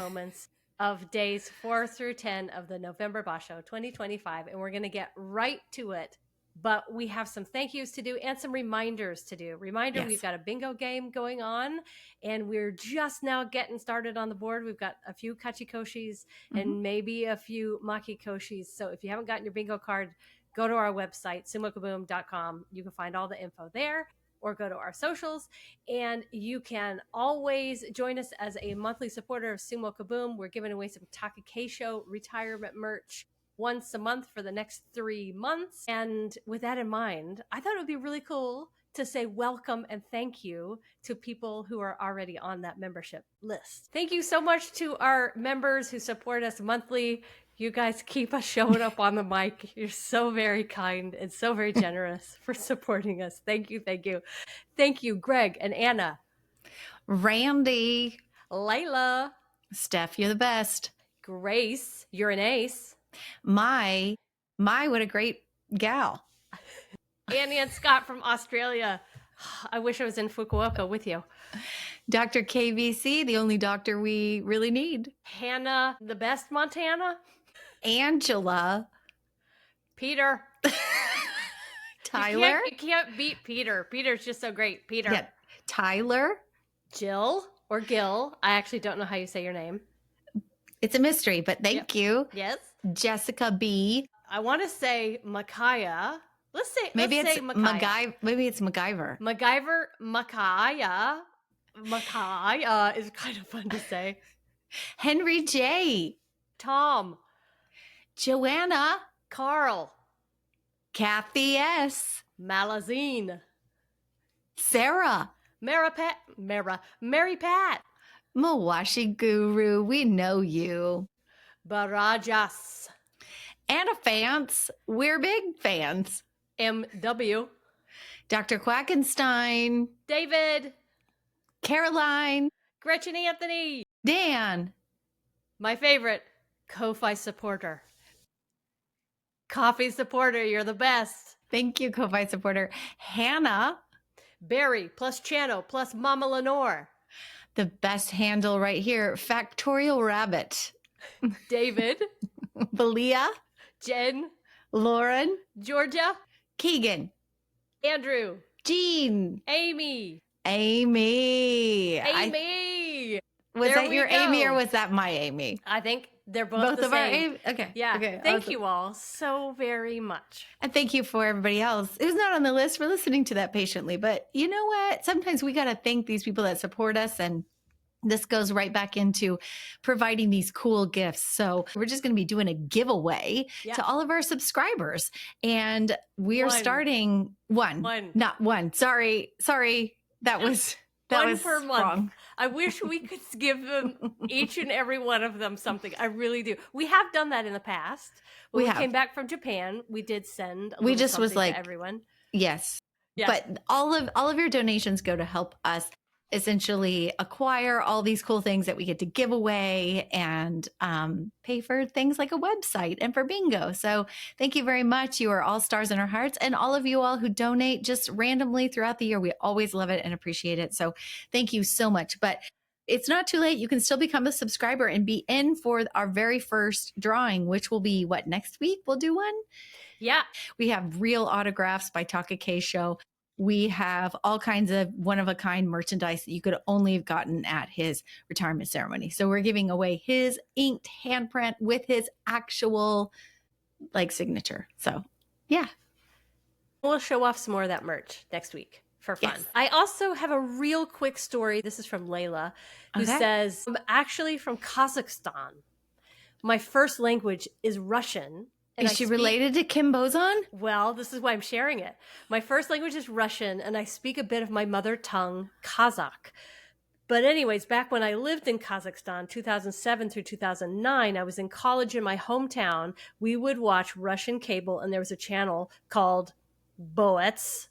moments of days 4 through 10 of the November Basho 2025. And we're going to get right to it. But we have some thank yous to do and some reminders to do. Reminder, We've got a bingo game going on, and we're just now getting started on the board. We've got a few kachikoshis and maybe a few makikoshis. So if you haven't gotten your bingo card, go to our website, sumokaboom.com. You can find all the info there, or go to our socials. And you can always join us as a monthly supporter of Sumo Kaboom. We're giving away some Takakeisho retirement merch once a month for the next 3 months. And with that in mind, I thought it would be really cool to say welcome and thank you to people who are already on that membership list. Thank you so much to our members who support us monthly. You guys keep us showing up on the mic. You're so very kind and so very generous for supporting us. Thank you, thank you. Thank you, Greg and Anna. Randy. Layla. Steph, you're the best. Grace, you're an ace. My, what a great gal. Annie and Scott from Australia. I wish I was in Fukuoka with you. Dr. KVC, the only doctor we really need. Hannah, the best Montana. Angela. Peter. Tyler. You can't beat Peter. Peter's just so great. Peter. Yeah. Tyler. Jill or Gil. I actually don't know how you say your name. It's a mystery, but thank you. Yes. Jessica B. I want to say Micaiah. Let's say Maybe it's MacGyver. Maybe it's MacGyver. Micaiah is kind of fun to say. Henry J. Tom. Joanna. Carl. Kathy S. Malazine. Sarah. Mary Pat. Mawashi Guru, we know you. Barajas. Anna Fance, we're big fans. MW. Dr. Quackenstein. David. Caroline. Gretchen Anthony. Dan. My favorite, Ko-Fi supporter. Coffee supporter, you're the best. Thank you, Ko-Fi supporter. Hannah. Barry plus Chano plus Mama Lenore. The best handle right here, Factorial Rabbit. David. Valia. Jen. Lauren. Georgia. Keegan. Andrew. Jean. Amy. Was that your Amy or was that my Amy? I think they're both the of same. Our Amy? Okay. Yeah. Okay. Thank you all so very much. And thank you for everybody else who's not on the list for listening to that patiently. But you know what? Sometimes we got to thank these people that support us, and this goes right back into providing these cool gifts. So we're just going to be doing a giveaway to all of our subscribers. And we are starting not one. Sorry. That was per month. Wrong. I wish we could give them each and every one of them something. I really do. We have done that in the past. When we came back from Japan, we did send a little something to everyone. Yes. But all of your donations go to help us essentially acquire all these cool things that we get to give away and pay for things like a website and for bingo. So thank you very much. You are all stars in our hearts, and all of you all who donate just randomly throughout the year. We always love it and appreciate it. So thank you so much. But it's not too late. You can still become a subscriber and be in for our very first drawing, which will be next week? We'll do one. Yeah. We have real autographs by Takakeisho. We have all kinds of one-of-a-kind merchandise that you could only have gotten at his retirement ceremony. So we're giving away his inked handprint with his actual signature. So yeah. We'll show off some more of that merch next week for fun. Yes. I also have a real quick story. This is from Layla, who says, I'm actually from Kazakhstan. My first language is Russian. Is she related to Kim Bozon? Well, this is why I'm sharing it. My first language is Russian, and I speak a bit of my mother tongue, Kazakh. But anyways, back when I lived in Kazakhstan, 2007 through 2009, I was in college in my hometown. We would watch Russian cable, and there was a channel called Boets.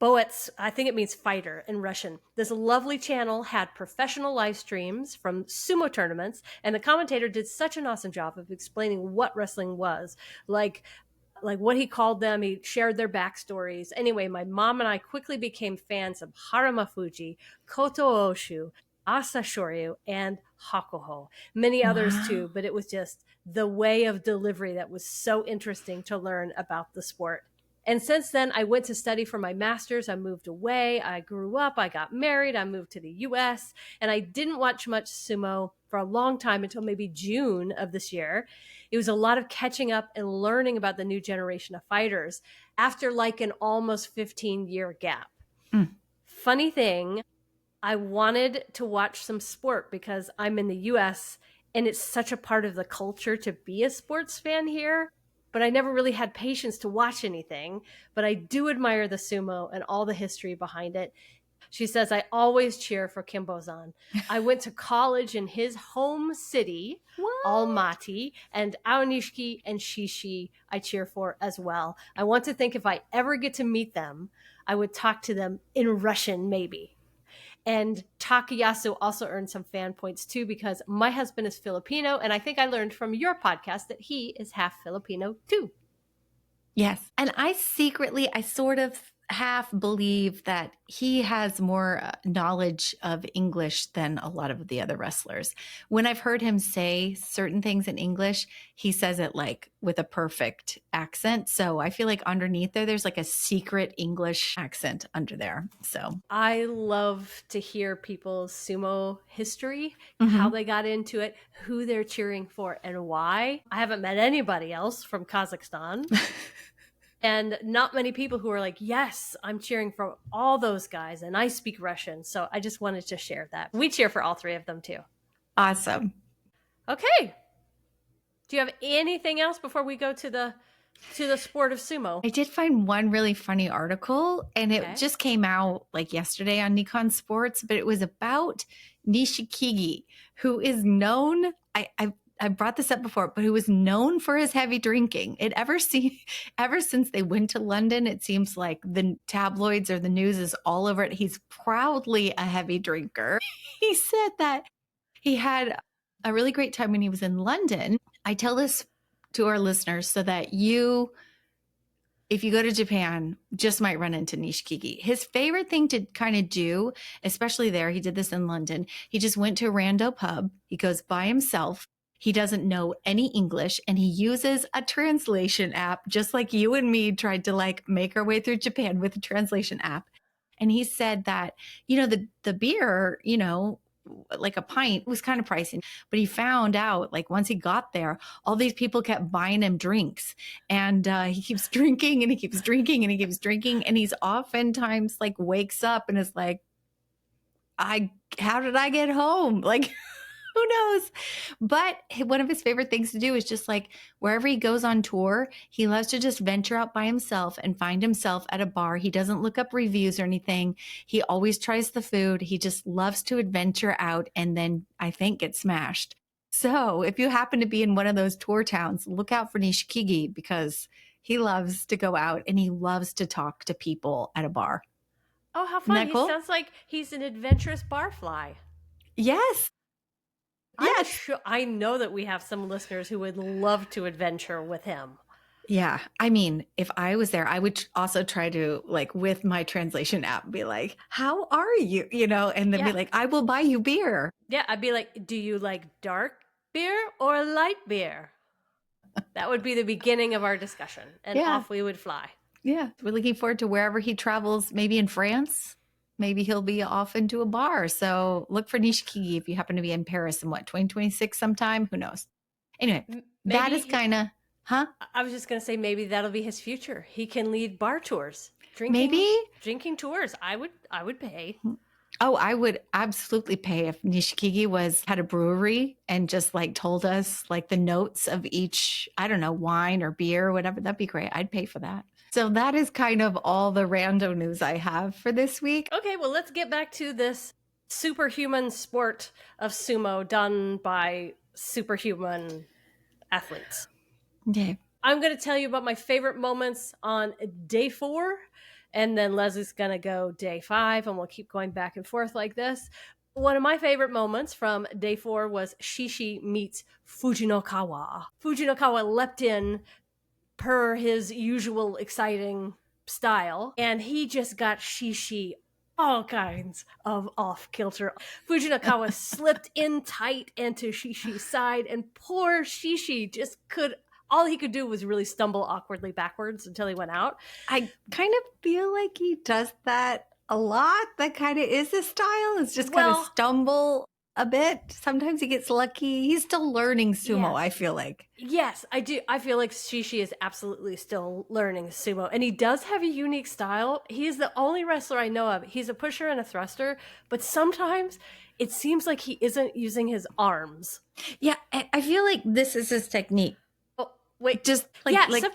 Boets, I think it means fighter in Russian. This lovely channel had professional live streams from sumo tournaments, and the commentator did such an awesome job of explaining what wrestling was, like what he called them. He shared their backstories. Anyway, my mom and I quickly became fans of Haruma Fuji, Koto Oshu, Asashoryu, and Hakuho, many others Wow. too, but it was just the way of delivery that was so interesting to learn about the sport. And since then, I went to study for my master's. I moved away. I grew up. I got married. I moved to the US. And I didn't watch much sumo for a long time until maybe June of this year. It was a lot of catching up and learning about the new generation of fighters after like an almost 15-year gap. Mm. Funny thing, I wanted to watch some sport because I'm in the US and it's such a part of the culture to be a sports fan here. But I never really had patience to watch anything. But I do admire the sumo and all the history behind it. She says, I always cheer for Kimbo-zan. I went to college in his home city, What? Almaty, and Aonishiki and Shishi I cheer for as well. I want to think if I ever get to meet them, I would talk to them in Russian, maybe. And Takayasu also earned some fan points too, because my husband is Filipino. And I think I learned from your podcast that he is half Filipino too. Yes. And I sort of half believe that he has more knowledge of English than a lot of the other wrestlers. When I've heard him say certain things in English, he says it like with a perfect accent. So I feel like underneath there's like a secret English accent under there. So I love to hear people's sumo history, how they got into it, who they're cheering for, and why. I haven't met anybody else from Kazakhstan. And not many people who are like, yes, I'm cheering for all those guys and I speak Russian. So I just wanted to share that. We cheer for all three of them too. Awesome. Okay. Do you have anything else before we go to the sport of sumo? I did find one really funny article and it just came out like yesterday on Nikon Sports, but it was about Nishikigi, who is known, I brought this up before, but who was known for his heavy drinking. Ever since they went to London, it seems like the tabloids or the news is all over it. He's proudly a heavy drinker. He said that he had a really great time when he was in London. I tell this to our listeners so that if you go to Japan, just might run into Nishikigi. His favorite thing to kind of do, especially there, he did this in London. He just went to a rando pub. He goes by himself. He doesn't know any English and he uses a translation app, just like you and me tried to like make our way through Japan with a translation app. And he said that, the beer, like a pint was kind of pricey, but he found out like once he got there, all these people kept buying him drinks and he keeps drinking and he keeps drinking and he keeps drinking. And he's oftentimes like wakes up and is like, how did I get home? Like, who knows? But one of his favorite things to do is just like wherever he goes on tour, he loves to just venture out by himself and find himself at a bar. He doesn't look up reviews or anything. He always tries the food. He just loves to adventure out and then I think get smashed. So if you happen to be in one of those tour towns, look out for Nishikigi because he loves to go out and he loves to talk to people at a bar. Oh, how fun. Cool? He sounds like he's an adventurous barfly. Yes. Yes. I know that we have some listeners who would love to adventure with him. Yeah. I mean, if I was there, I would also try to like with my translation app be like, how are you? And then be like, I will buy you beer. Yeah. I'd be like, do you like dark beer or light beer? That would be the beginning of our discussion. And off we would fly. Yeah. We're looking forward to wherever he travels, maybe in France. Maybe he'll be off into a bar. So look for Nishikigi if you happen to be in Paris in 2026 sometime. Who knows? Anyway, that is kind of, huh? I was just going to say maybe that'll be his future. He can lead bar tours. Drinking tours. I would pay. Oh, I would absolutely pay if Nishikigi had a brewery and just like told us like the notes of each, I don't know, wine or beer or whatever. That'd be great. I'd pay for that. So that is kind of all the rando news I have for this week. Okay, well, let's get back to this superhuman sport of sumo done by superhuman athletes. Okay. I'm going to tell you about my favorite moments on day 4, and then Leslie's going to go day 5, and we'll keep going back and forth like this. One of my favorite moments from day 4 was Shishi meets Fujinokawa. Fujinokawa leapt in per his usual exciting style, and he just got Shishi all kinds of off kilter. Fujinokawa slipped in tight into Shishi's side, and poor Shishi just all he could do was really stumble awkwardly backwards until he went out. I kind of feel like he does that a lot. That kind of is his style. It's just kind of stumble a bit. Sometimes he gets lucky. He's still learning sumo, yes. I feel like. Yes, I do. I feel like Shishi is absolutely still learning sumo. And he does have a unique style. He is the only wrestler I know of. He's a pusher and a thruster, but sometimes it seems like he isn't using his arms. Yeah, I feel like this is his technique. Oh, wait. Just sometimes...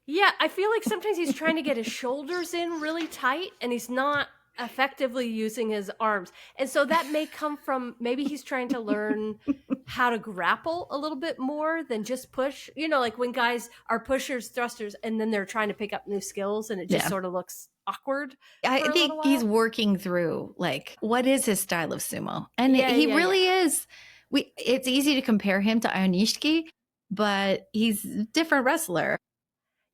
Yeah, I feel like sometimes he's trying to get his shoulders in really tight, and he's not effectively using his arms. And so that may come from maybe he's trying to learn how to grapple a little bit more than just push. You know, like when guys are pushers, thrusters, and then they're trying to pick up new skills, and it just sort of looks awkward. I think he's working through, like, what is his style of sumo? And he really is. It's easy to compare him to Ionishiki, but he's a different wrestler.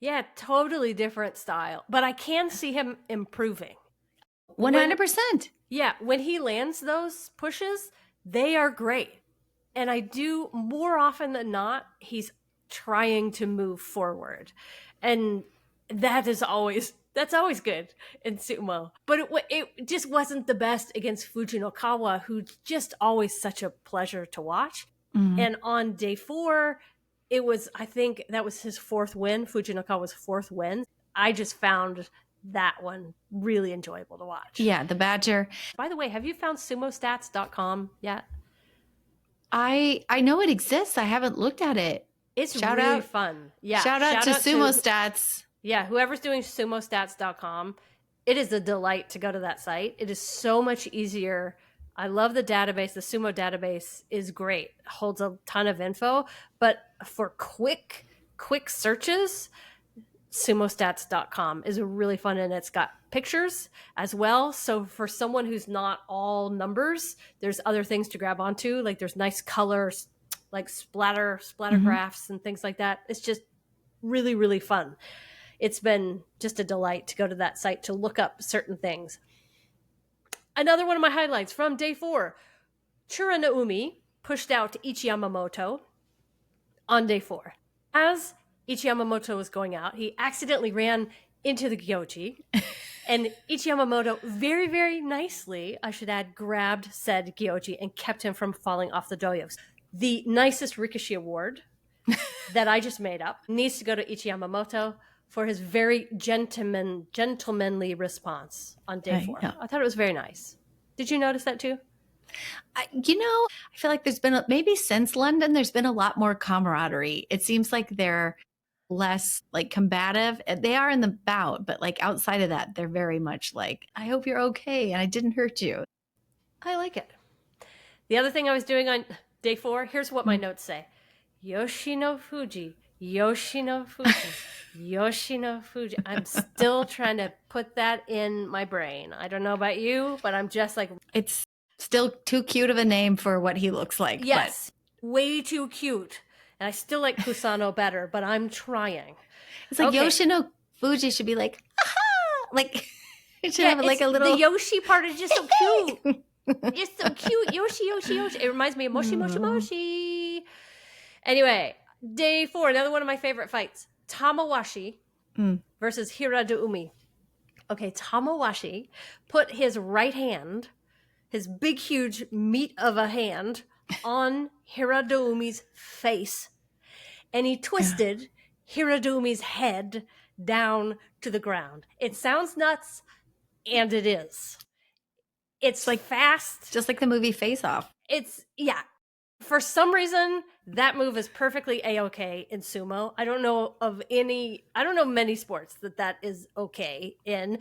Yeah, totally different style. But I can see him improving. 100%. Yeah, when he lands those pushes, they are great. And I do, more often than not, he's trying to move forward. And that's always good in sumo. But it just wasn't the best against Fujinokawa, who's just always such a pleasure to watch. Mm-hmm. And on day 4, it was, I think that was his 4th win, Fujinokawa's 4th win. I just found that one really enjoyable to watch. Yeah, the Badger. By the way, have you found sumostats.com yet? I know it exists. I haven't looked at it. It's really fun. Yeah. Shout out to Sumo Stats. Yeah, whoever's doing sumostats.com, it is a delight to go to that site. It is so much easier. I love the database. The Sumo database is great. It holds a ton of info, but for quick searches, sumostats.com is really fun, and it's got pictures as well. So for someone who's not all numbers, there's other things to grab onto. Like there's nice colors, like splatter graphs and things like that. It's just really, really fun. It's been just a delight to go to that site to look up certain things. Another one of my highlights from day 4, Chura Naomi pushed out Ichi Yamamoto on day 4. As Ichi Yamamoto was going out, he accidentally ran into the gyoji, and Ichi Yamamoto very, very nicely, I should add, grabbed said gyoji and kept him from falling off the doyos. The nicest Rikishi award that I just made up needs to go to Ichi Yamamoto for his very gentlemanly response on day 4. I thought it was very nice. Did you notice that too? I feel like there's been, maybe since London, there's been a lot more camaraderie. It seems like they're less like combative. They are in the bout, but like outside of that, they're very much like, I hope you're okay and I didn't hurt you. I like it. The other thing I was doing on day 4, here's what my notes say. Yoshino Fuji, Yoshino Fuji, Yoshino Fuji. I'm still trying to put that in my brain. I don't know about you, but I'm just like... It's still too cute of a name for what he looks like. Yes, way too cute. And I still like Kusano better, but I'm trying. It's like Yoshino Fuji should be like, aha! Like, it should have like a little... The Yoshi part is just so cute. It's so cute. Yoshi. It reminds me of Moshi, Moshi, Moshi. Anyway, day 4, another one of my favorite fights. Tamawashi versus Hiradoumi. Okay, Tamawashi put his right hand, his big, huge meat of a hand, on Hiradoumi's face, and he twisted Hiradoumi's head down to the ground. It sounds nuts, and it is. It's like fast. Just like the movie Face Off. For some reason, that move is perfectly A-okay in sumo. I don't know many sports that is okay in.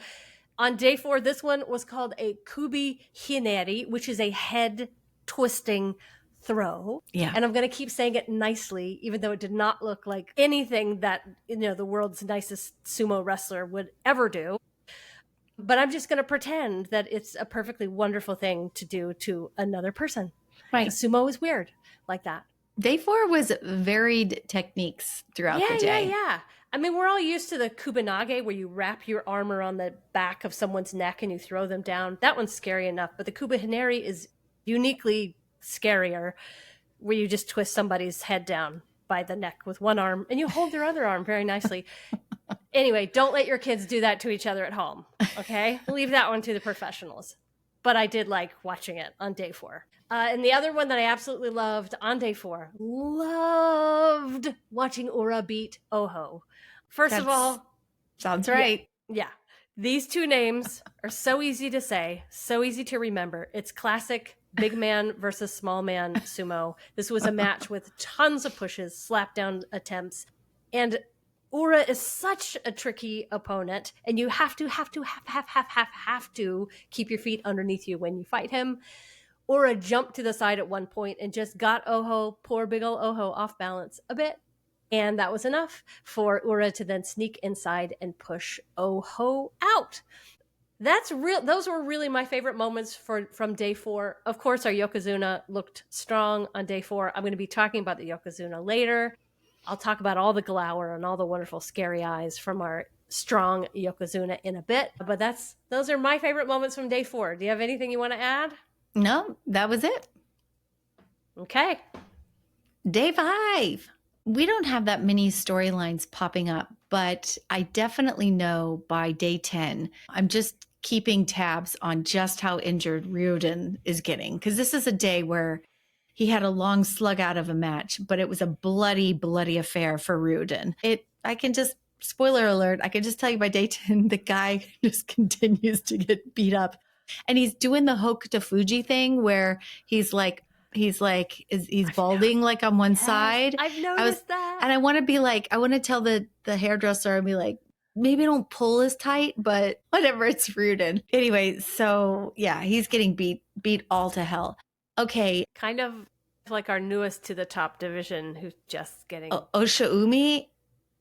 On day 4, this one was called a kubi hineri, which is a head twisting throw. Yeah. And I'm going to keep saying it nicely, even though it did not look like anything that, the world's nicest sumo wrestler would ever do. But I'm just going to pretend that it's a perfectly wonderful thing to do to another person. Right. Sumo is weird like that. Day 4 was varied techniques throughout the day. Yeah. I mean, we're all used to the kubanage where you wrap your arm around the back of someone's neck and you throw them down. That one's scary enough, but the kubahineri is uniquely scarier, where you just twist somebody's head down by the neck with one arm and you hold their other arm very nicely. Anyway, don't let your kids do that to each other at home, okay? Leave that one to the professionals. But I did like watching it on day 4. And the other one that I absolutely loved on day 4, loved watching Ura beat Oho. First of all, sounds right. Yeah. These two names are so easy to say, so easy to remember. It's classic big man versus small man sumo. This was a match with tons of pushes, slap down attempts. And Ura is such a tricky opponent, and you have to keep your feet underneath you when you fight him. Ura jumped to the side at one point and just got Oho, poor big ol' Oho, off balance a bit. And that was enough for Ura to then sneak inside and push Oho out. Those were really my favorite moments from day 4. Of course, our Yokozuna looked strong on day 4. I'm going to be talking about the Yokozuna later. I'll talk about all the glower and all the wonderful scary eyes from our strong Yokozuna in a bit. But those are my favorite moments from day 4. Do you have anything you want to add? No, that was it. Okay. Day 5. We don't have that many storylines popping up, but I definitely know by day 10, I'm just keeping tabs on just how injured Ryuden is getting. Because this is a day where he had a long slug out of a match, but it was a bloody, bloody affair for Ryuden. Spoiler alert, I can just tell you by day 10, the guy just continues to get beat up. And he's doing the Hokuto Fuji thing where he's balding like on one side. I've noticed that. And I want to tell the hairdresser and be like, maybe don't pull as tight, but whatever, it's Ryuden. Anyway, so yeah, he's getting beat all to hell. Okay. Kind of like our newest to the top division who's just getting... Oshaumi?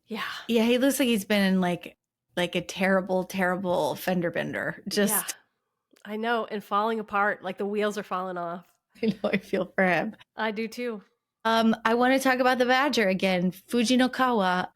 Yeah. Yeah, he looks like he's been in like a terrible, terrible fender bender. Yeah, I know, and falling apart, like the wheels are falling off. I know, I feel for him. I do too. I want to talk about the Badger again. Fujinokawa,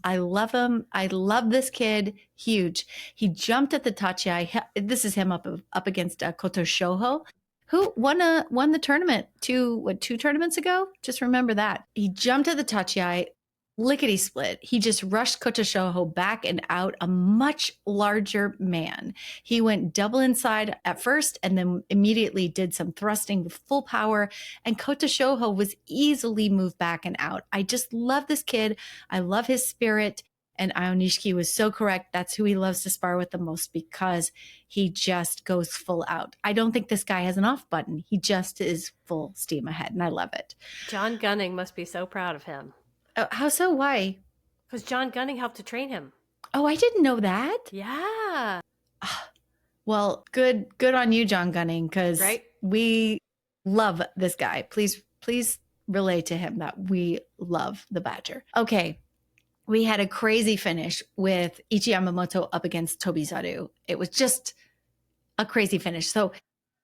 I love him. I love this kid. Huge. He jumped at the tachiai. This is him up against Koto Shoho, who won the tournament 2 tournaments ago. Just remember that. He jumped at the tachiai, lickety split. He just rushed Koto Shoho back and out, a much larger man. He went double inside at first and then immediately did some thrusting with full power. And Koto Shoho was easily moved back and out. I just love this kid. I love his spirit. And Ionishiki was so correct. That's who he loves to spar with the most because he just goes full out. I don't think this guy has an off button. He just is full steam ahead. And I love it. John Gunning must be so proud of him. How so? Why? Because John Gunning helped to train him. Oh, I didn't know that. Yeah. Well, good on you, John Gunning, because we love this guy. Please relay to him that we love the Badger. Okay. We had a crazy finish with Ichi Yamamoto up against Tobizaru. It was just a crazy finish. So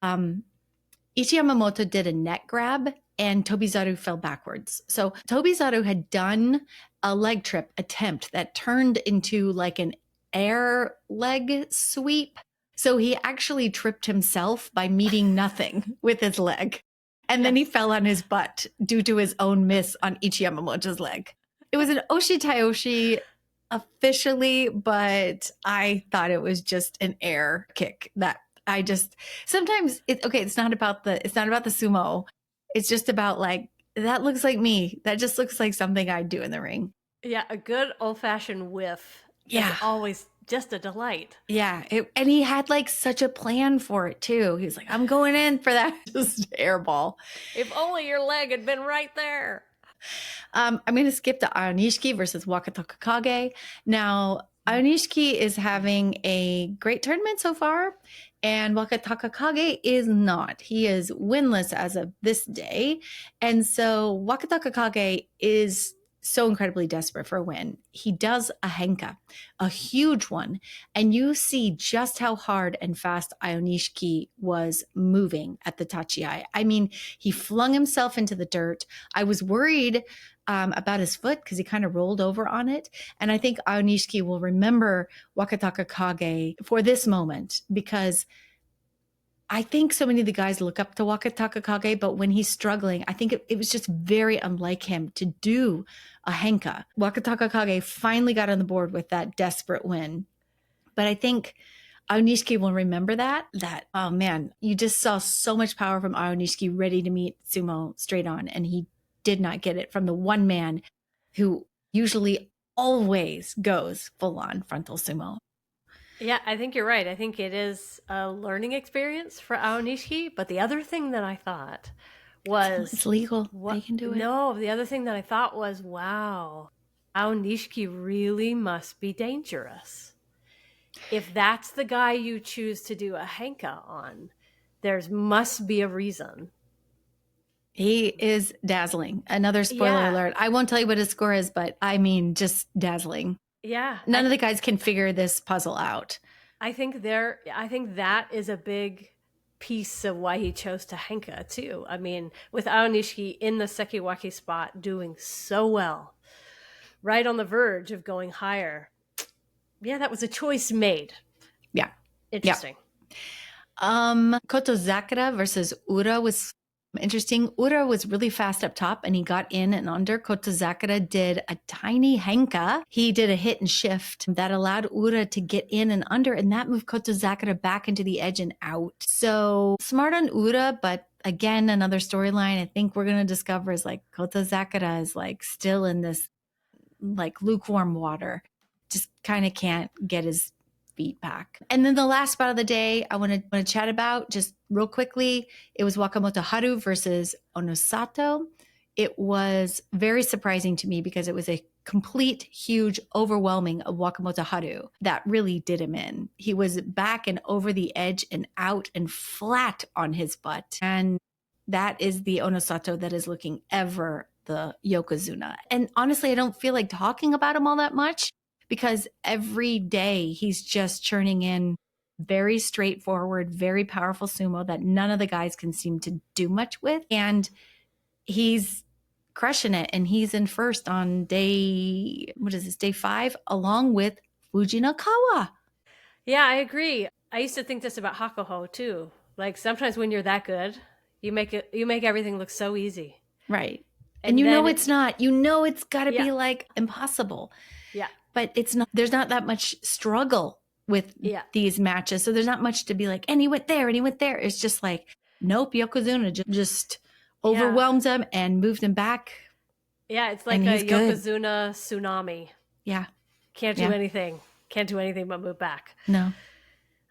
Ichi Yamamoto did a neck grab and Tobizaru fell backwards. So Tobizaru had done a leg trip attempt that turned into like an air leg sweep. So he actually tripped himself by meeting nothing with his leg. And then he fell on his butt due to his own miss on Ichi Yamamoto's leg. It was an Oshi Taioshi officially, but I thought it was just an air kick that I just sometimes it's not about the sumo. It's just about like, that looks like me. That just looks like something I'd do in the ring. Yeah, a good old-fashioned whiff is always just a delight. Yeah, and he had like such a plan for it too. He was like, I'm going in for that just airball. If only your leg had been right there. I'm going to skip to Ionishiki versus Wakataka Kage. Now, Ionishiki is having a great tournament so far, and Wakataka Kage is not. He is winless as of this day. And so Wakataka Kage is so incredibly desperate for a win, he does a henka, a huge one. And you see just how hard and fast Ionishiki was moving at the tachiai. I mean, he flung himself into the dirt. I was worried about his foot because he kind of rolled over on it. And I think Ionishiki will remember Wakataka Kage for this moment, because I think so many of the guys look up to Wakataka Kage, but when he's struggling, I think it was just very unlike him to do a henka. Wakataka Kage finally got on the board with that desperate win. But I think Ionishiki will remember that, oh man, you just saw so much power from Ionishiki ready to meet Sumo straight on. And he did not get it from the one man who usually always goes full on frontal sumo. Yeah, I think you're right. I think it is a learning experience for Aonishiki. But the other thing that I thought was... It's legal. They can do it. No, the other thing that I thought was, wow, Aonishiki really must be dangerous. If that's the guy you choose to do a henka on, there must be a reason. He is dazzling. Another spoiler alert. I won't tell you what his score is, but I mean, just dazzling. Yeah. None of the guys can figure this puzzle out. I think that is a big piece of why he chose to henka too. I mean, with Aonishiki in the sekiwake spot doing so well, right on the verge of going higher. Yeah, that was a choice made. Yeah. Interesting. Yeah. Kotozakura versus Ura was interesting. Ura was really fast up top and he got in and under. Kotozakura did a tiny henka. He did a hit and shift that allowed Ura to get in and under, and that moved Kotozakura back into the edge and out. So smart on Ura, but again, another storyline I think we're going to discover is like Kotozakura is like still in this like lukewarm water. Just kind of can't get his feet back. And then the last spot of the day I want to chat about just real quickly. It was Wakamoto Haru versus Onosato. It was very surprising to me because it was a complete, huge, overwhelming of Wakamoto Haru that really did him in. He was back and over the edge and out and flat on his butt. And that is the Onosato that is looking ever the Yokozuna. And honestly, I don't feel like talking about him all that much, because every day he's just churning in very straightforward, very powerful sumo that none of the guys can seem to do much with. And he's crushing it. And he's in first on day 5, along with Fujinokawa. Yeah, I agree. I used to think this about Hakuho too. Like sometimes when you're that good, you make everything look so easy. Right. And it's not. It's got to be like impossible. Yeah. But it's not, there's not that much struggle with these matches. So there's not much to be like, and he went there and he went there. It's just like, nope, Yokozuna just overwhelmed him and moved him back. Yeah, it's like a Yokozuna tsunami. Yeah. Can't do anything. Can't do anything but move back. No.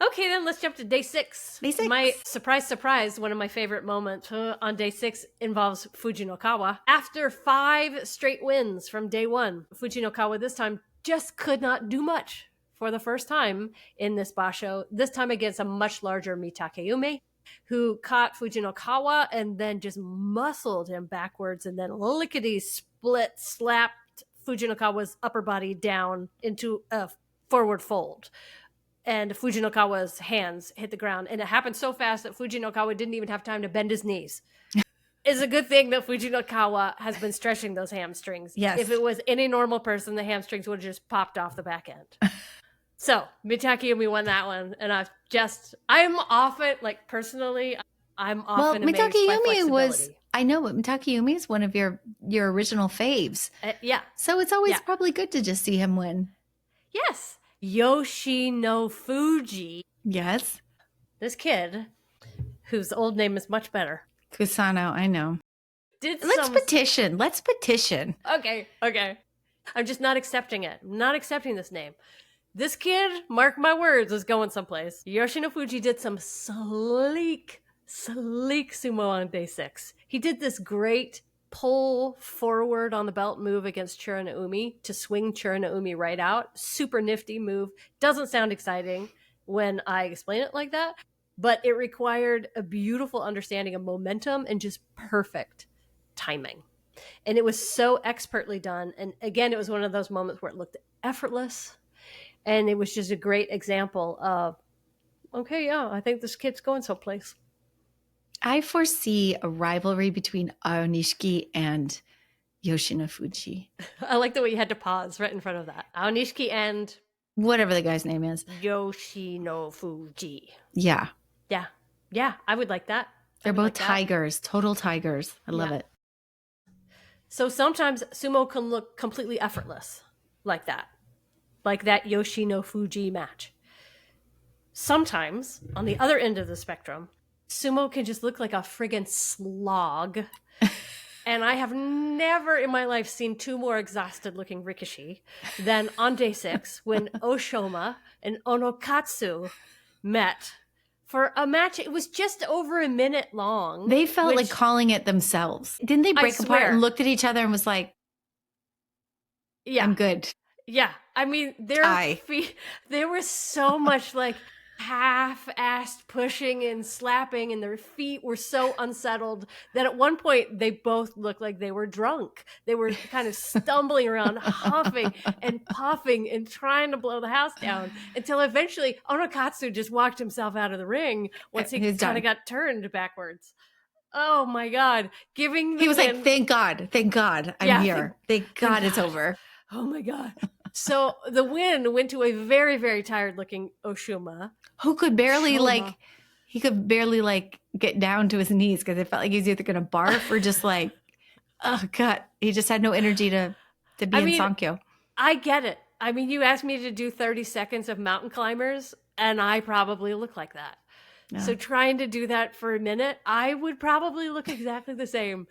Okay, then let's jump to day 6. Day 6. My surprise, one of my favorite moments on day 6 involves Fujinokawa. After 5 straight wins from day 1, Fujinokawa this time just could not do much for the first time in this basho, this time against a much larger Mitakeume, who caught Fujinokawa and then just muscled him backwards and then lickety slapped Fujinokawa's upper body down into a forward fold. And Fujinokawa's hands hit the ground. And it happened so fast that Fujinokawa didn't even have time to bend his knees. It's a good thing that Fujinokawa has been stretching those hamstrings. Yes. If it was any normal person, the hamstrings would have just popped off the back end. So, Mitakeume won that one. And I'm often, like, personally, I'm often amazed by flexibility. I know, but Mitakeume is one of your original faves. Yeah. So it's always probably good to just see him win. Yes. Yoshi no Fuji. Yes. This kid, whose old name is much better. Kusano, I know. Let's petition. Okay. I'm just not accepting it. I'm not accepting this name. This kid, mark my words, is going someplace. Yoshi no Fuji did some sleek sumo on day 6. He did this great pull forward on the belt move against Churanaumi to swing Churanaumi right out. Super nifty move. Doesn't sound exciting when I explain it like that, but it required a beautiful understanding of momentum and just perfect timing. And it was so expertly done. And again, it was one of those moments where it looked effortless. And it was just a great example of, okay, yeah, I think this kid's going someplace. I foresee a rivalry between Aonishiki and Yoshinofuji. I like the way you had to pause right in front of that. Aonishiki and whatever the guy's name is. Yoshinofuji. Yeah. Yeah. Yeah, I would like that. They're both tigers, total tigers. I love it. So sometimes sumo can look completely effortless like that Yoshinofuji match. Sometimes, on the other end of the spectrum, sumo can just look like a friggin' slog. And I have never in my life seen two more exhausted looking Rikishi than on day 6 when Oshoma and Onokatsu met for a match. It was just over a minute long. They felt like calling it themselves. Didn't they break apart and looked at each other and was like, yeah, I'm good. Yeah. I mean, there was so much like half-assed pushing and slapping, and their feet were so unsettled that at one point they both looked like they were drunk. They were kind of stumbling around, huffing and puffing and trying to blow the house down until eventually Onokatsu just walked himself out of the ring once he kind of got turned backwards. Oh my God. He was like, thank God, I'm here. Thank God it's over. Oh my God. So the win went to a very, very tired looking Oshoma. Who could barely get down to his knees because it felt like he was either going to barf or just like, oh God. He just had no energy to be in Sankyo. I get it. I mean, you asked me to do 30 seconds of mountain climbers and I probably look like that. Yeah. So trying to do that for a minute, I would probably look exactly the same.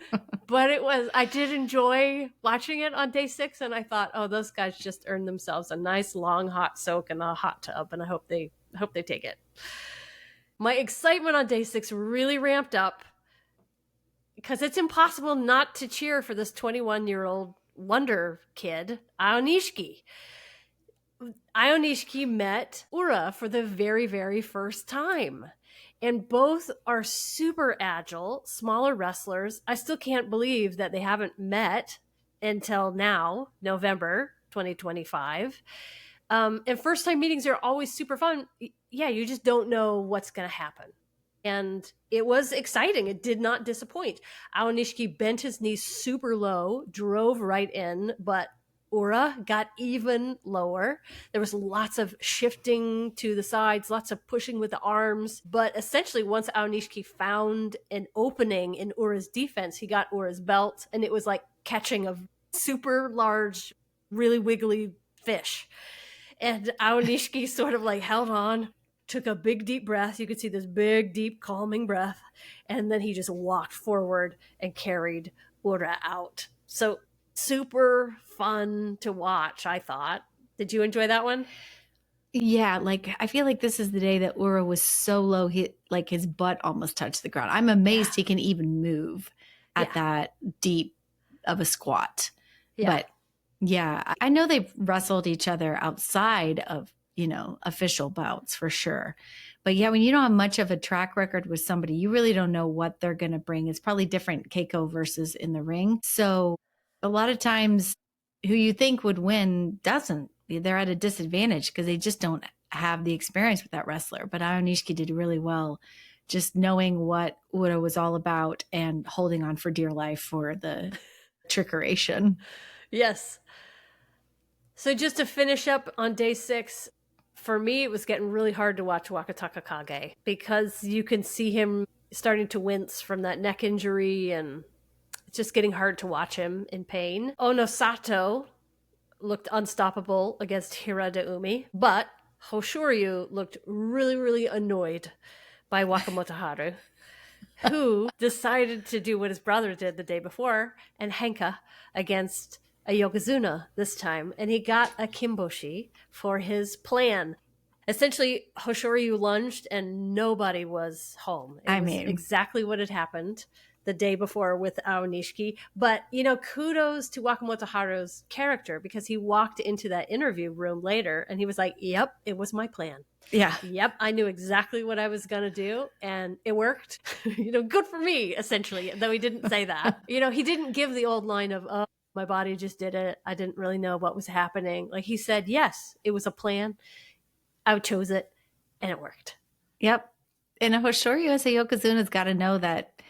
But I did enjoy watching it on day 6. And I thought, oh, those guys just earned themselves a nice long hot soak in a hot tub. And I hope they take it. My excitement on day 6 really ramped up because it's impossible not to cheer for this 21-year-old wonder kid, Aonishiki. Aonishiki met Ura for the very, very first time. And both are super agile, smaller wrestlers. I still can't believe that they haven't met until now, November 2025. And first-time meetings are always super fun. Yeah, you just don't know what's going to happen. And it was exciting. It did not disappoint. Aonishiki bent his knees super low, drove right in, but Ura got even lower. There was lots of shifting to the sides, lots of pushing with the arms. But essentially, once Aonishiki found an opening in Ura's defense, he got Ura's belt, and it was like catching a super large, really wiggly fish. And Aonishiki sort of like held on, took a big, deep breath. You could see this big, deep, calming breath. And then he just walked forward and carried Ura out. So super fun to watch, I thought. Did you enjoy that one? Yeah, like I feel like this is the day that Ura was so low, his butt almost touched the ground. I'm amazed he can even move at that deep of a squat. Yeah. But yeah, I know they've wrestled each other outside of, official bouts for sure. But yeah, when you don't have much of a track record with somebody, you really don't know what they're going to bring. It's probably different Keiko versus in the ring. So a lot of times who you think would win doesn't. They're at a disadvantage because they just don't have the experience with that wrestler. But Aonishiki did really well just knowing what Ura was all about and holding on for dear life for the trickeration. Yes. So just to finish up on day 6, for me, it was getting really hard to watch Wakataka Kage because you can see him starting to wince from that neck injury and it's just getting hard to watch him in pain. Onosato looked unstoppable against Hira de Umi, but Hoshoryu looked really, really annoyed by Wakamoto Haru, who decided to do what his brother did the day before and henka against a Yokozuna this time, and he got a Kimboshi for his plan. Essentially, Hoshoryu lunged and nobody was home. It was exactly what had happened the day before with Aonishiki. But, kudos to Wakamoto Haru's character, because he walked into that interview room later and he was like, yep, it was my plan. Yeah. Yep, I knew exactly what I was going to do, and it worked. Good for me, essentially, though he didn't say that. He didn't give the old line of, oh, my body just did it. I didn't really know what was happening. Like, he said, yes, it was a plan. I chose it, and it worked. Yep. And Hoshoryu as a Yokozuna's got to know that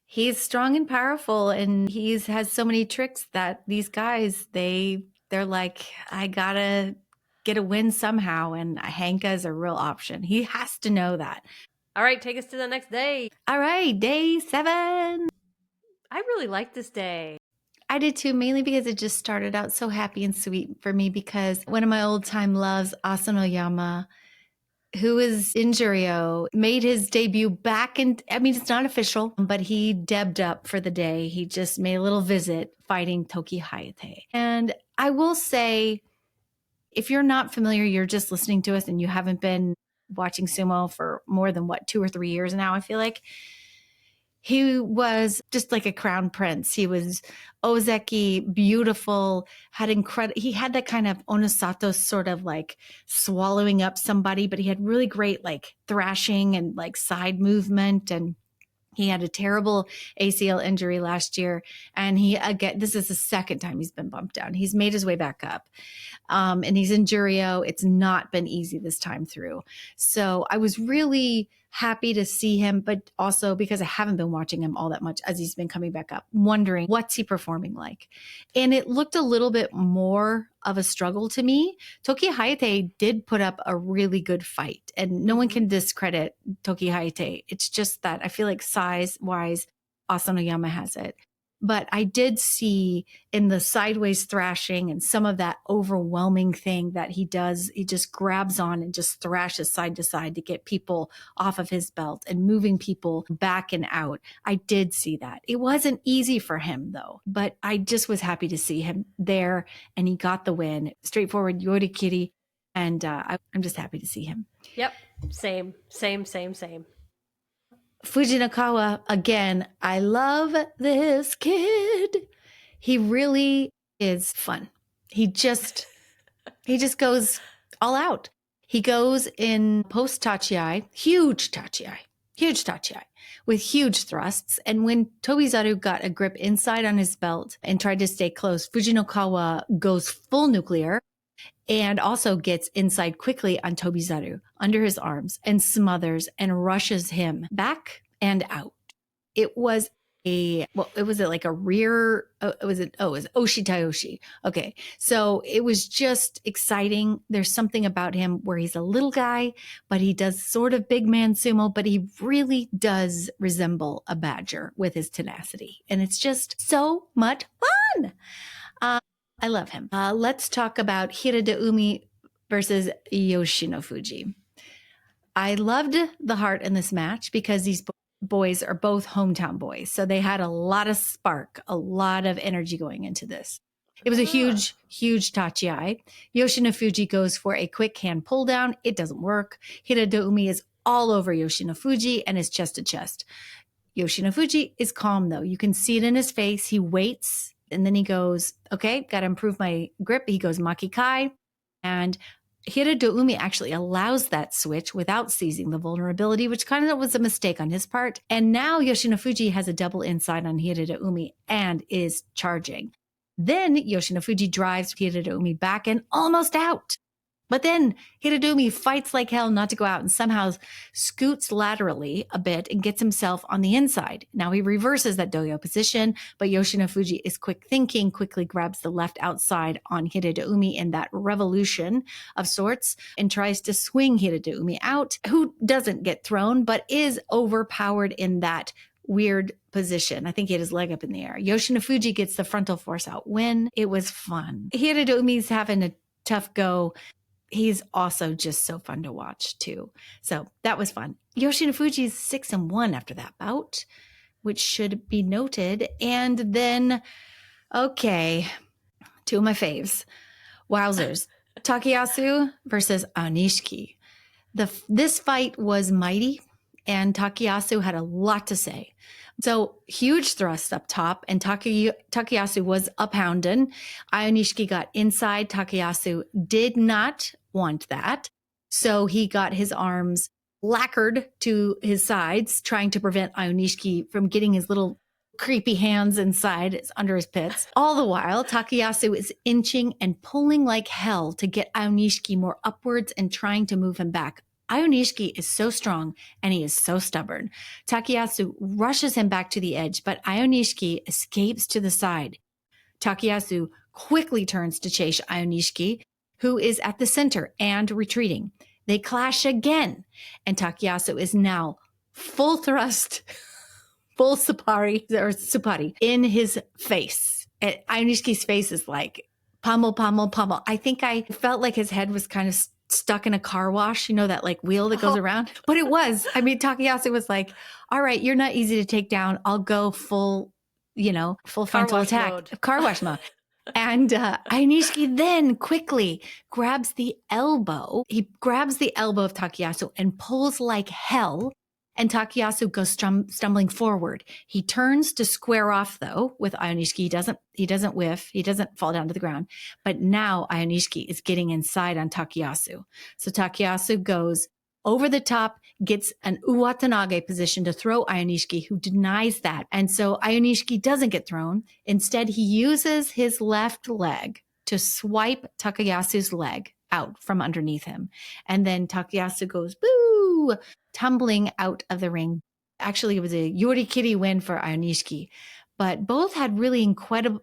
he's strong and powerful, and has so many tricks that these guys, they're like, I gotta get a win somehow, and Henka is a real option. He has to know that. All right, take us to the next day. All right, day 7. I really like this day. I did too, mainly because it just started out so happy and sweet for me, because one of my old time loves, Asanoyama, who is in Juryo, made his debut back in, it's not official, but he debbed up for the day. He just made a little visit fighting Toki Hayate. And I will say, if you're not familiar, you're just listening to us and you haven't been watching sumo for more than 2 or 3 years now, I feel like. He was just like a crown prince. He was ozeki, beautiful, he had that kind of Onosato sort of like swallowing up somebody, but he had really great like thrashing and like side movement. And he had a terrible ACL injury last year. And this is the second time he's been bumped down. He's made his way back up. And he's in Juryo. It's not been easy this time through. So I was really happy to see him, but also because I haven't been watching him all that much as he's been coming back up, wondering what's he performing like. And it looked a little bit more of a struggle to me. Toki Hayate did put up a really good fight, and no one can discredit Toki Hayate. It's just that I feel like size-wise, Asanoyama has it. But I did see in the sideways thrashing and some of that overwhelming thing that he does, he just grabs on and just thrashes side to side to get people off of his belt and moving people back and out. I did see that. It wasn't easy for him though, but I just was happy to see him there, and he got the win. Straightforward yorikiri, and I'm just happy to see him. Yep, same. Fujinokawa, again, I love this kid. He really is fun. He just goes all out. He goes in post tachiai, huge tachiai, with huge thrusts. And when Tobizaru got a grip inside on his belt and tried to stay close, Fujinokawa goes full nuclear and also gets inside quickly on Tobizaru under his arms and smothers and rushes him back and out. It was like a rear, it was Oshitayoshi. Okay. So it was just exciting. There's something about him where he's a little guy, but he does sort of big man sumo, but he really does resemble a badger with his tenacity. And it's just so much fun. I love him. Let's talk about Hirada Umi versus Yoshinofuji. I loved the heart in this match because these boys are both hometown boys. So they had a lot of spark, a lot of energy going into this. It was a huge tachiai. Yoshinofuji goes for a quick hand pull down. It doesn't work. Hirada Umi is all over Yoshinofuji and is chest to chest. Yoshinofuji is calm though. You can see it in his face. He waits. And then he goes, okay, got to improve my grip. He goes Makikai. And Hirada Umi actually allows that switch without seizing the vulnerability, which kind of was a mistake on his part. And now Yoshinofuji has a double inside on Hirada Umi and is charging. Then Yoshinofuji drives Hirada Umi back and almost out. But then Hirada Umi fights like hell not to go out and somehow scoots laterally a bit and gets himself on the inside. Now he reverses that doyo position, but Yoshinofuji is quick thinking, quickly grabs the left outside on Hirada Umi in that revolution of sorts and tries to swing Hirada Umi out, who doesn't get thrown, but is overpowered in that weird position. I think he had his leg up in the air. Yoshinofuji gets the frontal force out win. It was fun. Hirada Umi's having a tough go. He's also just so fun to watch too. So that was fun. Yoshinofuji's 6-1 after that bout, which should be noted. And then, okay, two of my faves. Wowzers. Takayasu versus Anishiki. This fight was mighty. and Takayasu had a lot to say. So huge thrust up top, and Takayasu was up-hounded. Io Nishiki got inside. Takayasu did not want that. So he got his arms lacquered to his sides, trying to prevent Io Nishiki from getting his little creepy hands inside under his pits. All the while, Takayasu is inching and pulling like hell to get Io Nishiki more upwards and trying to move him back. Io Nishiki is so strong and he is so stubborn. Takayasu rushes him back to the edge, but Io Nishiki escapes to the side. Takayasu quickly turns to chase Io Nishiki, who is at the center and retreating. They clash again, and Takayasu is now full thrust, full supari in his face. And Io Nishiki's face is like pummel, pummel, pummel. I think I felt like his head was kind of stuck in a car wash, that like wheel that goes around. But it was. I mean, Takayasu was like, all right, you're not easy to take down. I'll go full frontal attack. Mode. Car wash mode. And Io Nishiki then quickly grabs the elbow. He grabs the elbow of Takayasu and pulls like hell. And Takayasu goes stumbling forward. He turns to square off, though, with Io Nishiki. He doesn't whiff. He doesn't fall down to the ground. But now Io Nishiki is getting inside on Takayasu. So Takayasu goes over the top, gets an Uwatanage position to throw Io Nishiki, who denies that. And so Io Nishiki doesn't get thrown. Instead, he uses his left leg to swipe Takayasu's leg out from underneath him. And then Takayasu goes, boo, tumbling out of the ring. Actually, it was a Yorikiri win for Io Nishiki. But both had really incredible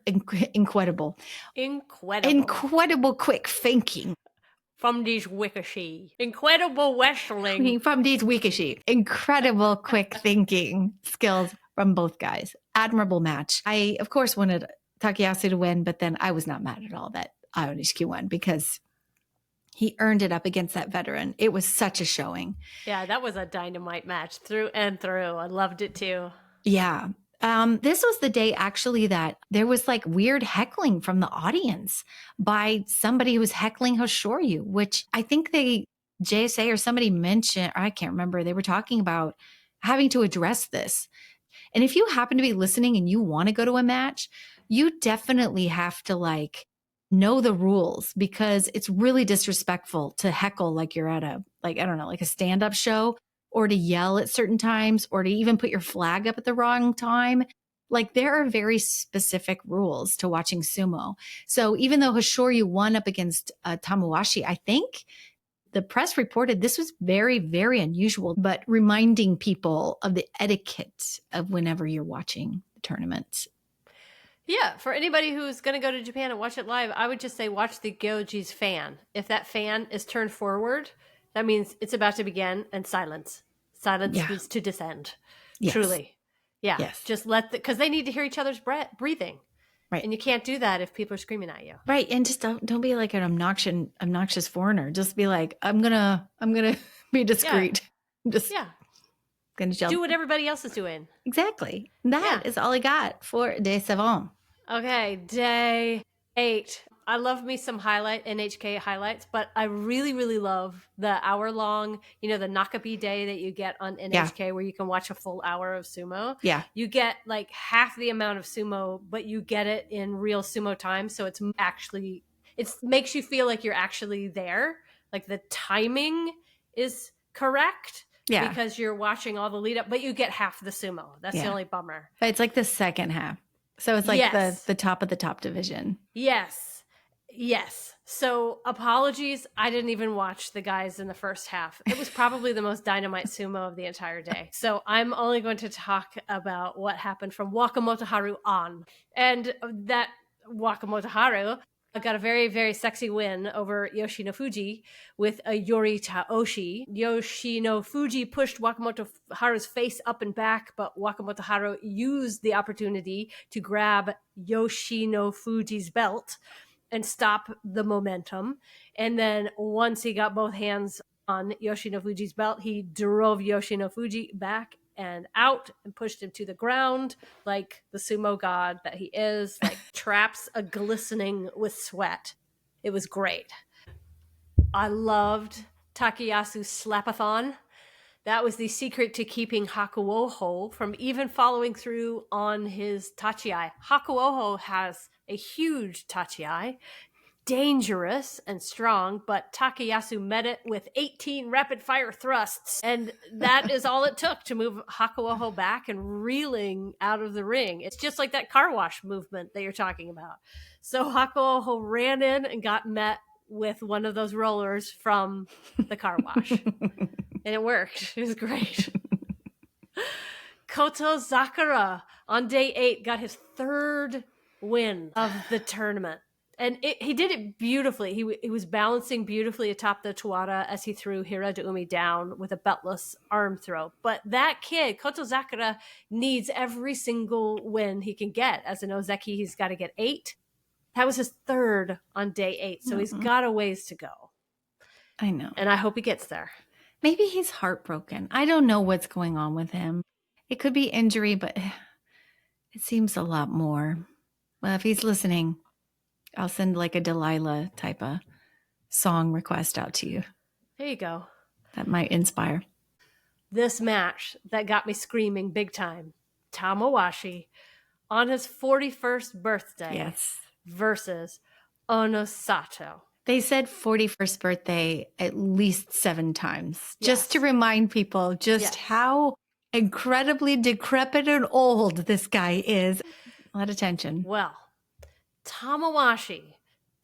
quick thinking. From these Wikashi. Incredible wrestling. From these Wikashi. Incredible quick thinking skills from both guys. Admirable match. I, of course, wanted Takayasu to win, but then I was not mad at all that Io Nishiki won because he earned it up against that veteran. It was such a showing. Yeah, that was a dynamite match through and through. I loved it too. Yeah. This was the day actually that there was like weird heckling from the audience by somebody who was heckling Hoshoryu, which I think JSA or somebody mentioned, or I can't remember, they were talking about having to address this. And if you happen to be listening and you want to go to a match, you definitely have to like know the rules because it's really disrespectful to heckle like you're at a stand-up show, or to yell at certain times, or to even put your flag up at the wrong time. Like there are very specific rules to watching sumo. So even though Hoshoryu won up against Tamawashi, I think the press reported this was very, very unusual, but reminding people of the etiquette of whenever you're watching the tournaments. Yeah, for anybody who's going to go to Japan and watch it live, I would just say watch the Gyoji's fan. If that fan is turned forward, that means it's about to begin, and silence. Silence needs to descend. Yes. Truly. Yeah. Yes. Just because they need to hear each other's breathing. Right. And you can't do that if people are screaming at you. Right. And just don't be like an obnoxious foreigner. Just be like, I'm gonna be discreet. Yeah. Gonna jump. Do what everybody else is doing. Exactly. That is all I got for Day 7. Okay, Day 8. I love me some NHK highlights, but I really, really love the hour-long, the Nakabi day that you get on NHK where you can watch a full hour of sumo. Yeah. You get like half the amount of sumo, but you get it in real sumo time. So it makes you feel like you're actually there. Like the timing is correct. Yeah. Because you're watching all the lead up, but you get half the sumo. That's the only bummer. But it's like the second half. So it's like the top of the top division. Yes. So apologies. I didn't even watch the guys in the first half. It was probably the most dynamite sumo of the entire day. So I'm only going to talk about what happened from Wakamoto Haru on. And that Wakamoto Haru got a very, very sexy win over Yoshino Fuji with a Yori Taoshi. Yoshino Fuji pushed Wakamoto Haru's face up and back, but Wakamoto Haru used the opportunity to grab Yoshino Fuji's belt and stop the momentum. And then once he got both hands on Yoshino Fuji's belt, he drove Yoshino Fuji back and out and pushed him to the ground like the sumo god that he is, like traps a glistening with sweat. It was great. I loved Takayasu's slapathon. That was the secret to keeping Hakuoho from even following through on his tachiai. Hakuoho has a huge tachiai, dangerous and strong, but Takayasu met it with 18 rapid fire thrusts. And that is all it took to move Hakuoho back and reeling out of the ring. It's just like that car wash movement that you're talking about. So Hakuoho ran in and got met with one of those rollers from the car wash. And it worked. It was great. Koto Sakura on day 8 got his 3rd win of the tournament. And he did it beautifully. He was balancing beautifully atop the Tawara as he threw Hira de Umi down with a beltless arm throw. But that kid, Koto Sakura, needs every single win he can get. As an Ozeki, he's got to get 8. That was his 3rd on day 8. So he's got a ways to go. I know. And I hope he gets there. Maybe he's heartbroken. I don't know what's going on with him. It could be injury, but it seems a lot more. Well, if he's listening, I'll send like a Delilah type of song request out to you. There you go. That might inspire. This match that got me screaming big time. Tamawashi on his 41st birthday versus Onosato. They said 41st birthday at least 7 times, just to remind people just how incredibly decrepit and old this guy is. A lot of tension. Well, Tamawashi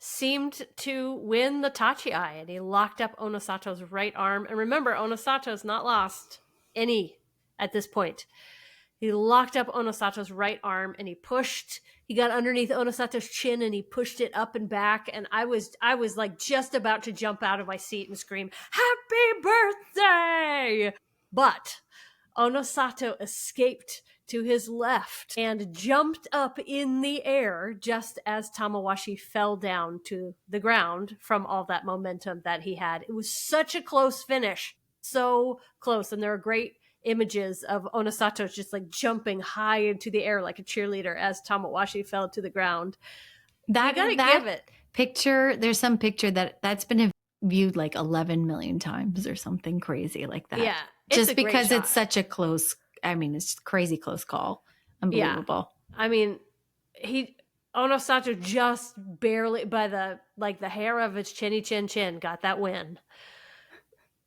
seemed to win the tachiai, and he locked up Onosato's right arm. And remember, Onosato's not lost any at this point. He locked up Onosato's right arm, and he got underneath Onosato's chin, and he pushed it up and back. And I was like just about to jump out of my seat and scream, "Happy birthday!" But Onosato escaped to his left and jumped up in the air just as Tamawashi fell down to the ground from all that momentum that he had. It was such a close finish. So close. And there are great images of Onosato just like jumping high into the air like a cheerleader as Tamawashi fell to the ground. That give it. Picture, there's some picture that's been viewed like 11 million times or something crazy like that. Yeah. Just because it's such a close, it's crazy close call. Unbelievable. Yeah. I mean, Onosato just barely by the hair of his chin got that win.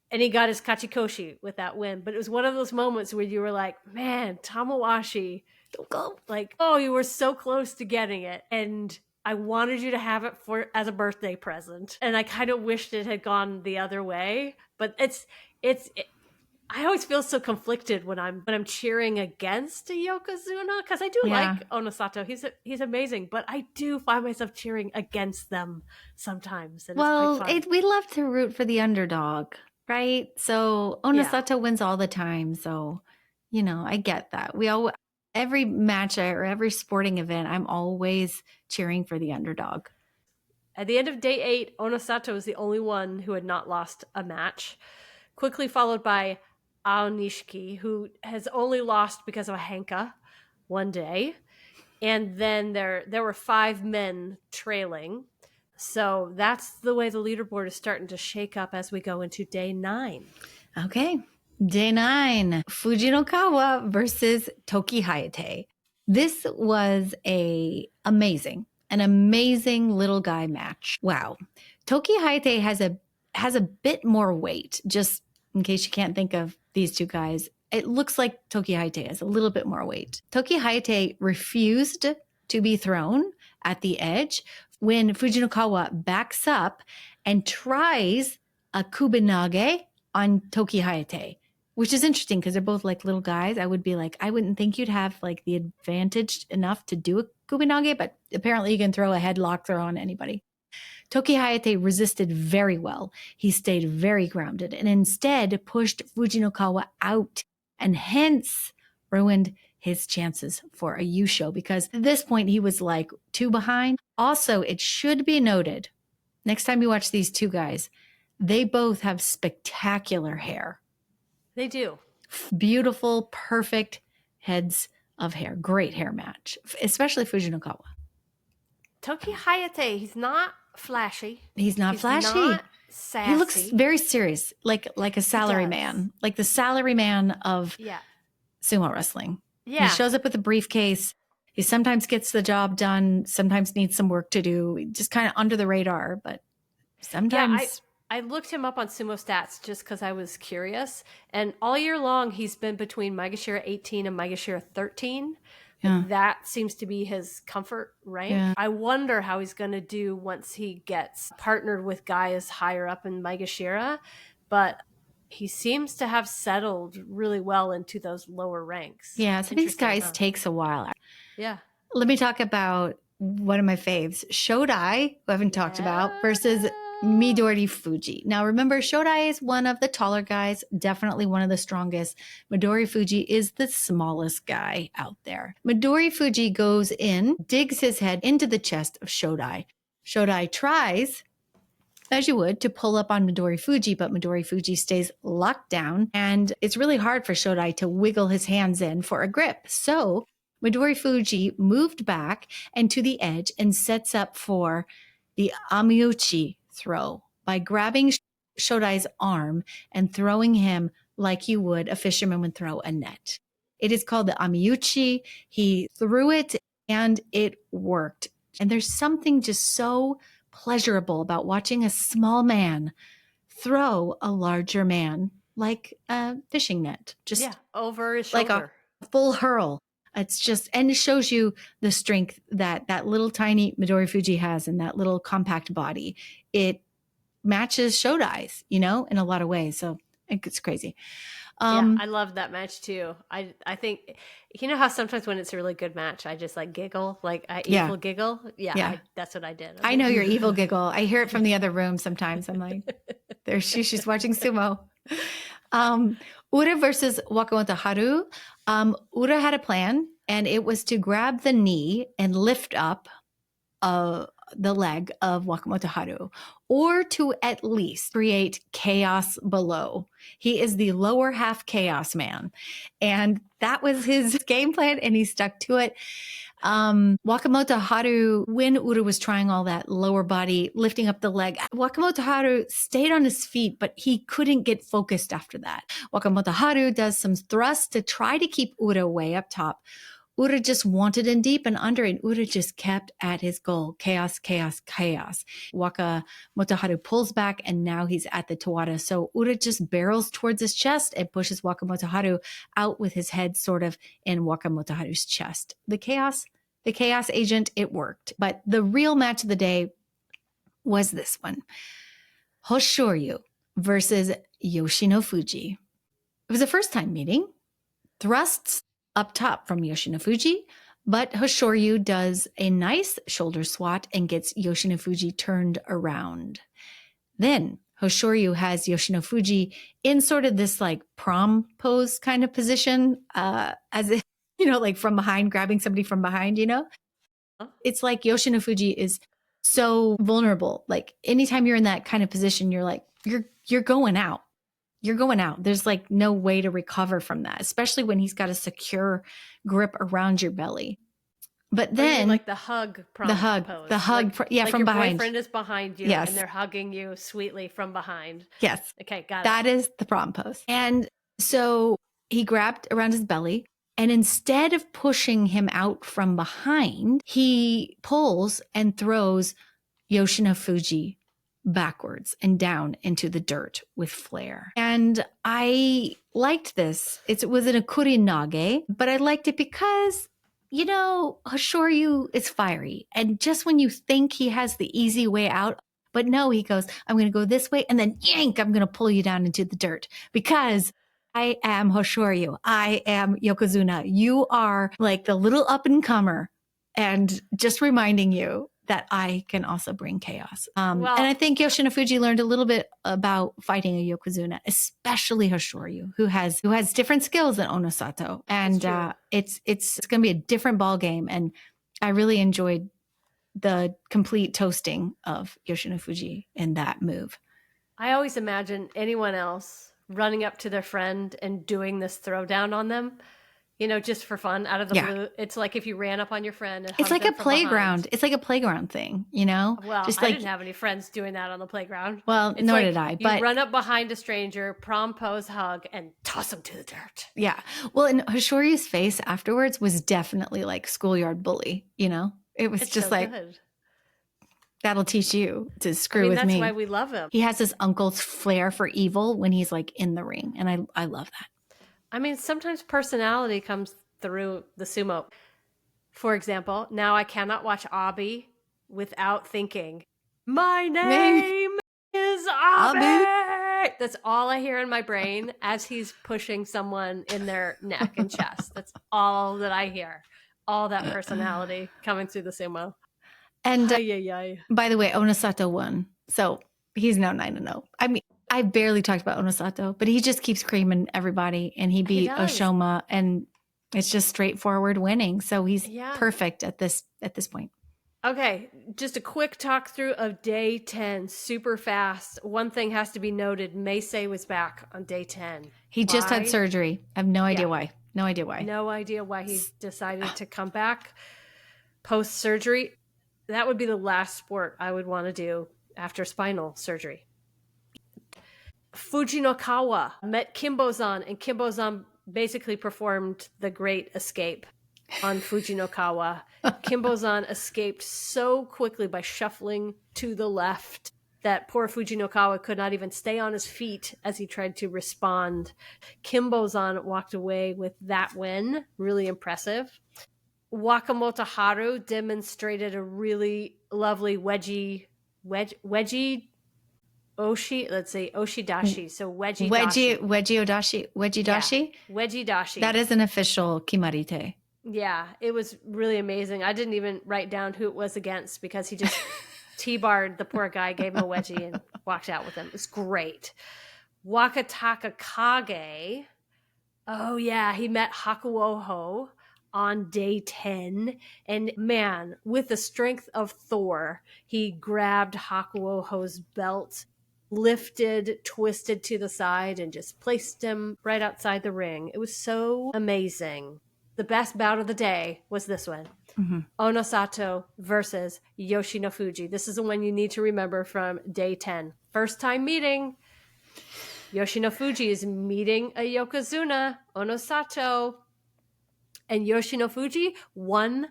And he got his Kachikoshi with that win. But it was one of those moments where you were like, man, Tamawashi, you were so close to getting it. And I wanted you to have it as a birthday present. And I kind of wished it had gone the other way. But I always feel so conflicted when I'm cheering against a Yokozuna, because I do like Onosato. He's amazing, but I do find myself cheering against them sometimes. And we love to root for the underdog, right? So Onosato wins all the time. So, I get that. Every match or every sporting event, I'm always cheering for the underdog. At the end of day 8, Onosato is the only one who had not lost a match, quickly followed by Aonishiki, who has only lost because of a Hanka one day. And then there were 5 men trailing. So that's the way the leaderboard is starting to shake up as we go into day 9. Okay. Day 9, Fujinokawa versus Toki Hayate. This was an amazing little guy match. Wow. Toki Hayate has a bit more weight, just in case you can't think of these two guys. It looks like Toki Hayate has a little bit more weight. Toki Hayate refused to be thrown at the edge when Fujinokawa backs up and tries a kubinage on Toki Hayate, which is interesting because they're both like little guys. I would be like, I wouldn't think you'd have like the advantage enough to do a kubinage, but apparently you can throw a headlock throw on anybody. Toki Hayate resisted very well. He stayed very grounded and instead pushed Fujinokawa out and hence ruined his chances for a Yusho because at this point he was like 2 behind. Also, it should be noted, next time you watch these two guys, they both have spectacular hair. They do. Beautiful, perfect heads of hair. Great hair match, especially Fujinokawa. Toki Hayate, he's not flashy. He's not flashy. sassy. He looks very serious, like a salary man, like the salary man of sumo wrestling. Yeah. He shows up with a briefcase. He sometimes gets the job done, sometimes needs some work to do, just kind of under the radar, but sometimes. Yeah, I looked him up on Sumo Stats just because I was curious. And all year long, he's been between Maegashira 18 and Maegashira 13. Like, that seems to be his comfort rank. Yeah. I wonder how he's going to do once he gets partnered with guys higher up in Maegashira. But he seems to have settled really well into those lower ranks. Yeah, so these guys takes a while. Yeah. Let me talk about one of my faves, Shodai, who I haven't talked about, versus Midori Fuji. Now, remember, Shodai is one of the taller guys, definitely one of the strongest. Midori Fuji is the smallest guy out there. Midori Fuji goes in, digs his head into the chest of Shodai. Shodai tries, as you would, to pull up on Midori Fuji, but Midori Fuji stays locked down, and it's really hard for Shodai to wiggle his hands in for a grip. So Midori Fuji moved back and to the edge and sets up for the Amiuchi throw by grabbing Shodai's arm and throwing him like you would a fisherman would throw a net. It is called the Amiuchi. He threw it and it worked. And there's something just so pleasurable about watching a small man throw a larger man like a fishing net. Just over his shoulder. Like a full hurl. It's just, and it shows you the strength that that little tiny Midori Fuji has in that little compact body. It matches Shodai's, in a lot of ways. So it's crazy. I love that match too. I think, how sometimes when it's a really good match, I just like giggle, like I evil giggle. Yeah. That's what I did. I know your evil giggle. I hear it from the other room sometimes. I'm like, there she's watching sumo. Ura versus Wakamoto Haru. Ura had a plan, and it was to grab the knee and lift up the leg of Wakamoto Haru, or to at least create chaos below. He is the lower half chaos man, and that was his game plan, and he stuck to it. Wakamoto Haru, when Ura was trying all that lower body, lifting up the leg, Wakamoto Haru stayed on his feet, but he couldn't get focused after that. Wakamoto Haru does some thrusts to try to keep Ura way up top. Ura just wanted in deep and under, and Ura just kept at his goal. Chaos, chaos, chaos. Wakamoto Haru pulls back, and now he's at the Tawada. So Ura just barrels towards his chest and pushes Wakamoto Haru out with his head sort of in Wakamoto Haru's chest. The chaos agent, it worked. But the real match of the day was this one. Hoshoryu versus Yoshino Fuji. It was a first-time meeting. Thrusts up top from Yoshino Fuji, but Hoshoryu does a nice shoulder swat and gets Yoshino Fuji turned around. Then Hoshoryu has Yoshino Fuji in sort of this like prom pose kind of position, as if, like from behind, grabbing somebody from behind, It's like Yoshino Fuji is so vulnerable. Like anytime you're in that kind of position, you're like, you're going out. You're going out. There's like no way to recover from that, especially when he's got a secure grip around your belly. But then like the hug pose. The hug, like from your behind. Your boyfriend is behind you, and they're hugging you sweetly from behind. Yes. Okay, got it. That is the prom pose. And so he grabbed around his belly, and instead of pushing him out from behind, he pulls and throws Yoshino Fuji backwards and down into the dirt with flair. And I liked this. It was an akuri nage, but I liked it because, Hoshoryu is fiery. And just when you think he has the easy way out, but no, he goes, I'm going to go this way, and then yank, I'm going to pull you down into the dirt because I am Hoshoryu. I am Yokozuna. You are like the little up and comer, and just reminding you that I can also bring chaos. And I think Yoshino Fuji learned a little bit about fighting a Yokozuna, especially Hoshoryu, who has different skills than Onosato. And it's going to be a different ball game. And I really enjoyed the complete toasting of Yoshino Fuji in that move. I always imagine anyone else running up to their friend and doing this throwdown on them. just for fun out of the blue. It's like if you ran up on your friend and it's like a playground. Behind. It's like a playground thing, Well, just I didn't have any friends doing that on the playground. Well, it's nor like did I. You run up behind a stranger, prom pose, hug, and toss them to the dirt. Yeah. Well, and Hoshoryu's face afterwards was definitely like schoolyard bully, It was just so like, good. That'll teach you to screw with me. That's why we love him. He has his uncle's flair for evil when he's like in the ring. And I love that. Sometimes personality comes through the sumo. For example, now I cannot watch Abi without thinking, my name is Abi. That's all I hear in my brain as he's pushing someone in their neck and chest. That's all that I hear. All that personality coming through the sumo. And by the way, Onosato won. So he's now 9-0. I barely talked about Onosato, but he just keeps creaming everybody, and he beat Oshoma, and it's just straightforward winning. So he's perfect at this point. Okay, just a quick talk through of day 10, super fast. One thing has to be noted. Meisei was back on day 10. He just had surgery. I have no idea why. No idea why. No idea why he decided to come back post-surgery. That would be the last sport I would want to do after spinal surgery. Fujinokawa met Kimbo-san, and Kimbo-san basically performed the great escape on Fujinokawa. Kimbo-san escaped so quickly by shuffling to the left that poor Fujinokawa could not even stay on his feet as he tried to respond. Kimbo-san walked away with that win. Really impressive. Wakamoto Haru demonstrated a really lovely wedgie oshi, let's say oshidashi. So wedgie dashi. Wedgie dashi. Yeah, wedgie dashi. That is an official kimarite. Yeah, it was really amazing. I didn't even write down who it was against because he just T-barred the poor guy, gave him a wedgie, and walked out with him. It was great. Wakataka Kage. Oh, yeah, he met Hakuoho on day 10. And man, with the strength of Thor, he grabbed Hakuoho's belt, lifted, twisted to the side, and just placed him right outside the ring. It was so amazing. The best bout of the day was this one. Mm-hmm. Onosato versus Yoshinofuji. This is the one you need to remember from day 10. First time meeting. Yoshinofuji is meeting a Yokozuna, Onosato. And Yoshinofuji won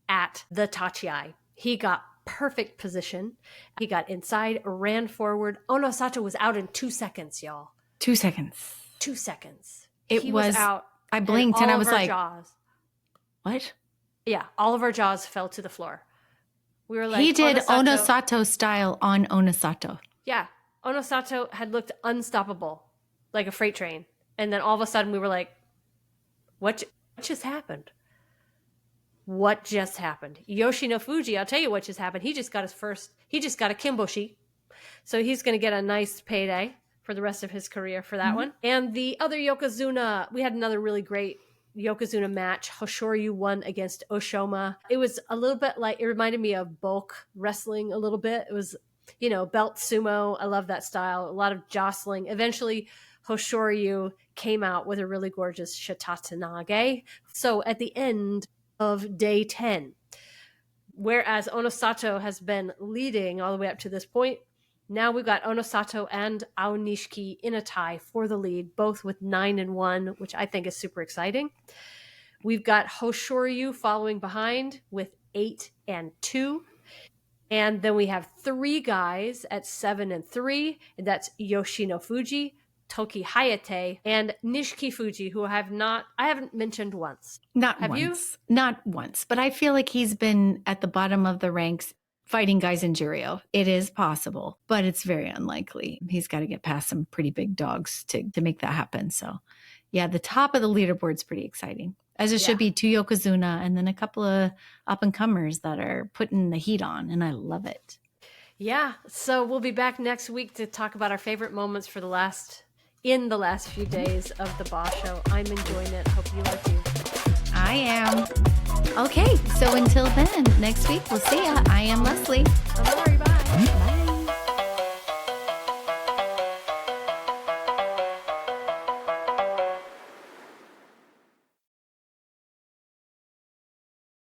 at the Tachiai. He got perfect position. He got inside, ran forward. Onosato was out in 2 seconds, y'all. 2 seconds. 2 seconds. He was out. I blinked and I was like, jaws. What? Yeah, all of our jaws fell to the floor. We were like, he did Onosato style on Onosato. Yeah, Onosato had looked unstoppable, like a freight train. And then all of a sudden we were like, what just happened? What just happened? Yoshinofuji, I'll tell you what just happened. He just got a Kimboshi. So he's going to get a nice payday for the rest of his career for that one. And the other Yokozuna, we had another really great Yokozuna match. Hoshoryu won against Oshoma. It was a little bit like, it reminded me of bulk wrestling a little bit. It was, belt sumo. I love that style. A lot of jostling. Eventually, Hoshoryu came out with a really gorgeous shitatanage. So at the end of day 10, whereas Onosato has been leading all the way up to this point, now we've got Onosato and Aonishiki in a tie for the lead, both with 9-1, which I think is super exciting. We've got Hoshoryu following behind with 8-2. And then we have 3 guys at 7-3, and that's Yoshinofuji, Toki Hayate, and Nishiki Fuji, who I haven't mentioned once. Not once. But I feel like he's been at the bottom of the ranks fighting guys in Juryo. It is possible, but it's very unlikely. He's got to get past some pretty big dogs to make that happen. So yeah, the top of the leaderboard's pretty exciting. As it should be 2 Yokozuna and then a couple of up-and-comers that are putting the heat on, and I love it. Yeah, so we'll be back next week to talk about our favorite moments for the last few days of the Boss Show. I'm enjoying it. Hope you are too. I am. Okay, so until then, next week we'll see ya. I am Leslie. I'm Lori. Bye.